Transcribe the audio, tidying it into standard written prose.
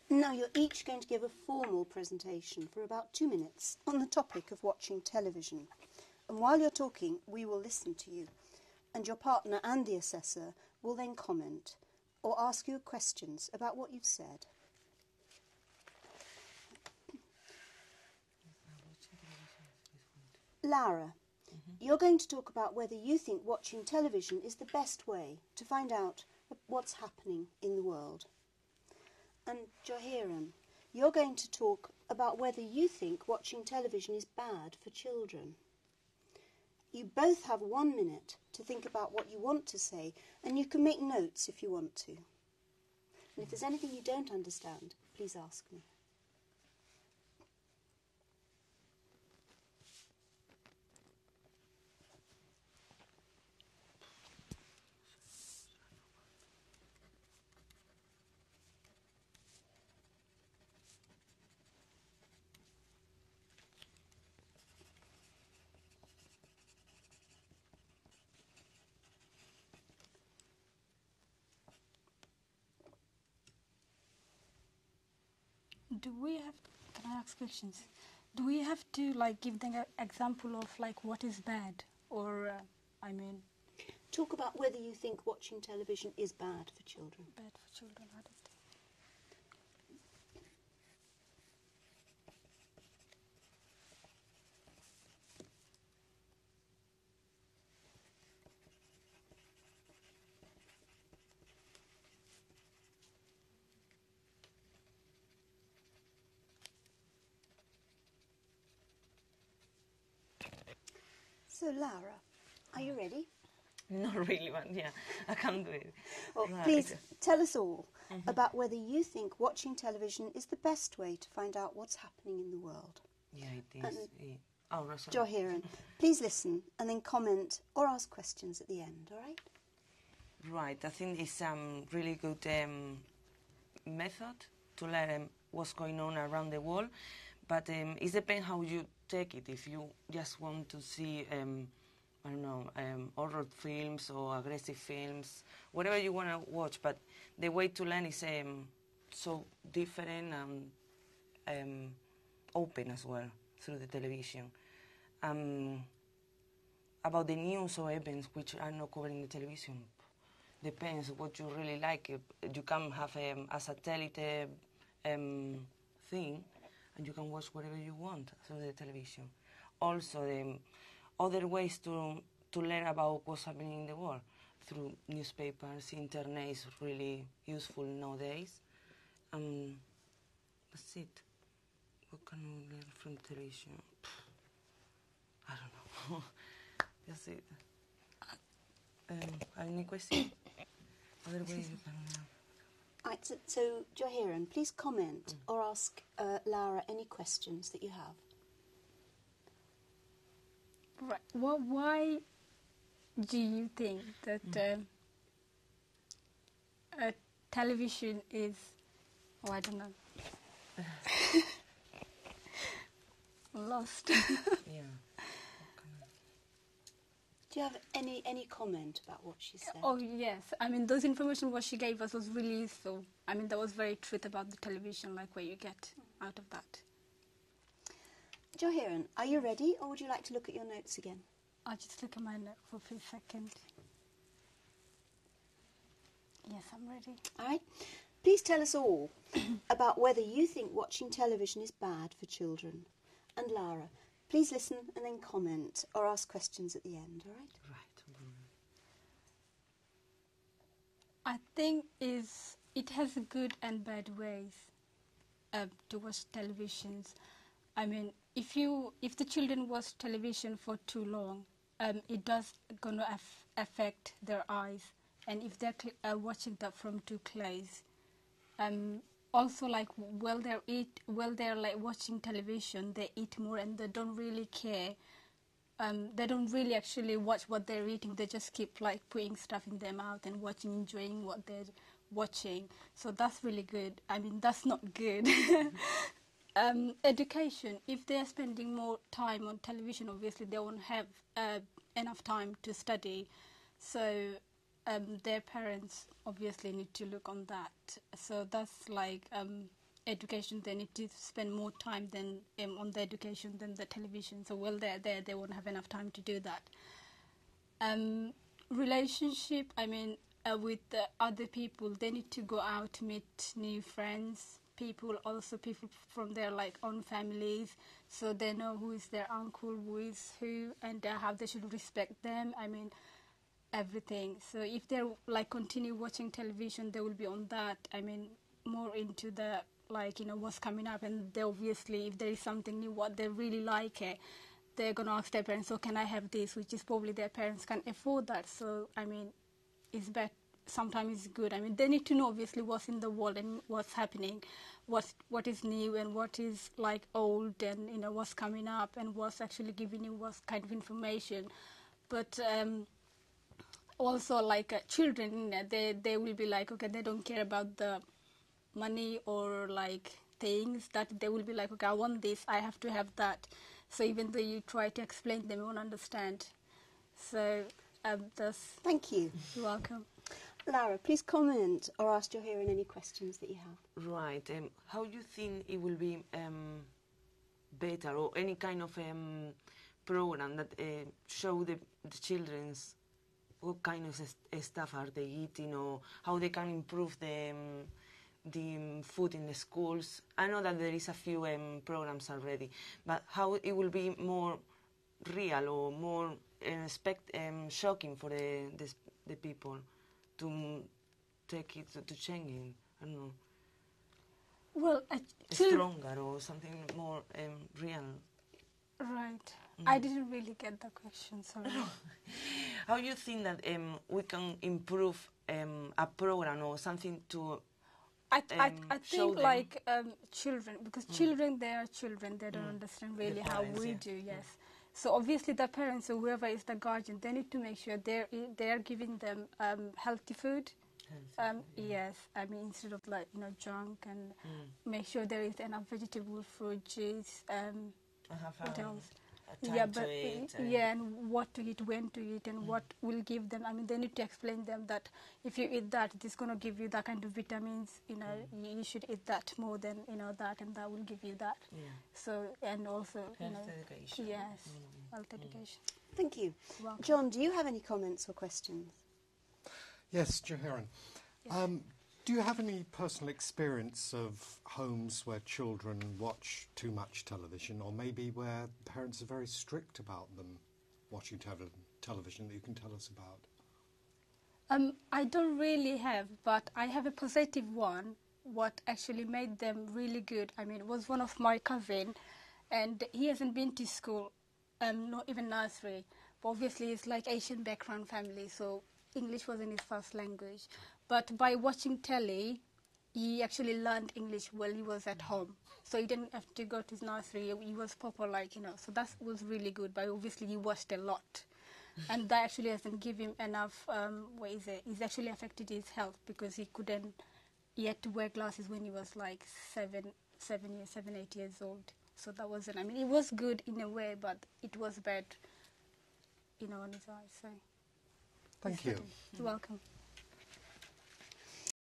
Now you're each going to give a formal presentation for about 2 minutes on the topic of watching television. And while you're talking, we will listen to you. And your partner and the assessor will then comment or ask you questions about what you've said. Lara, you're going to talk about whether you think watching television is the best way to find out what's happening in the world. And Johiran, you're going to talk about whether you think watching television is bad for children. You both have 1 minute to think about what you want to say, and you can make notes if you want to. And if there's anything you don't understand, please ask me. Can I ask questions? Do we have to give them an example of what is bad, or Talk about whether you think watching television is bad for children. bad for children? I don't think. So, Lara, are you ready? Not really, but yeah, I can do it. Well, Right. please tell us all about whether you think watching television is the best way to find out what's happening in the world. Yeah, it is. Oh, no, sorry. Johiran, please listen and then comment or ask questions at the end, all right? Right, I think it's a really good method to learn what's going on around the world, but it depends how you take it. If you just want to see, I don't know, horror films or aggressive films, whatever you want to watch, but the way to learn is so different and open as well through the television. About the news or events which are not covered in the television, depends what you really like. You can have a satellite thing, and you can watch whatever you want through the television. Also, the other ways to learn about what's happening in the world through newspapers, internet is really useful nowadays. That's it. What can we learn from television? I don't know. That's it. Any question? Other ways you can learn. Right, so Johiran, please comment or ask Lara any questions that you have. Right. Well, why do you think that television is? Oh, I don't know. I'm lost. Yeah. Do you have any comment about what she said? Oh yes, those information what she gave us was really useful. That was very truth about the television, like what you get out of that. Johiran, are you ready, or would you like to look at your notes again? I'll just look at my note for a few seconds. Yes, I'm ready. All right. Please tell us all about whether you think watching television is bad for children. And Lara, please listen and then comment or ask questions at the end, all right? Right. I think it has good and bad ways to watch televisions. If the children watch television for too long, it does gonna affect their eyes, and if they're watching that from too close, also while they're watching television, they eat more and they don't really care. They don't really actually watch what they're eating. They just keep putting stuff in their mouth and watching, enjoying what they're watching. So that's really good. That's not good. Education, if they're spending more time on television, obviously they won't have enough time to study. So their parents obviously need to look on that. So that's education, they need to spend more time than on the education than the television. So while they're there, they won't have enough time to do that. Relationship, I mean, with the other people, they need to go out, meet new friends, people from their like own families, so they know who is their uncle, who is who, and how they should respect them. I mean, everything. So if they're like continue watching television, they will be on that. I mean, more into the like, you know, what's coming up, and they obviously, if there is something new, what they really like it, they're gonna ask their parents, "So can I have this?" Which is probably their parents can't afford that. So I mean, it's bad. Sometimes it's good. I mean, they need to know obviously what's in the world and what's happening, what is new and what is like old, and you know what's coming up and what's actually giving you what kind of information. But also like children, you know, they will be like, okay, they don't care about the money or like things, that they will be like, okay, I want this, I have to have that. So even though you try to explain, they won't understand. So that's... Thank you. You're welcome. Lara, please comment or ask your hearing any questions that you have. Right. How you think it will be better, or any kind of program that show the children's what kind of stuff are they eating, or how they can improve the food in the schools? I know that there is a few programs already, but how it will be more real or more shocking for the people to take it, to change it? I don't know. Well, Stronger or something more real. Right. I didn't really get the question, sorry. How you think that we can improve a program or something to I show think them? like children, because children, they are children, they don't understand really how parents, we yeah. do, yes. So obviously the parents or whoever is the guardian, they need to make sure they're giving them healthy food. Yes, I mean, instead of like, you know, junk, and make sure there is enough vegetable, fruit, juice, what else? Time to eat, and what to eat, when to eat, and what will give them. I mean, they need to explain them that if you eat that, it's going to give you that kind of vitamins. You know, you should eat that more than, you know, that, and that will give you that. Yeah. So, and also, you Health know, education. yes, health education. Thank you. Welcome. John, do you have any comments or questions? Yes, Jahiran. Yes. Do you have any personal experience of homes where children watch too much television, or maybe where parents are very strict about them watching television that you can tell us about? I don't really have, but I have a positive one. What actually made them really good, I mean, it was one of my cousin, and he hasn't been to school, not even nursery. But obviously, it's like Asian background family, so English wasn't his first language. But by watching telly, he actually learned English while he was at home. So he didn't have to go to his nursery. He was proper, like, you know. So that was really good. But obviously, he watched a lot. And that actually hasn't given him enough, It's actually affected his health, because he had to wear glasses when he was like 8 years old. So that wasn't, I mean, it was good in a way, but it was bad, you know, on his eyes. So Thank you. You're welcome.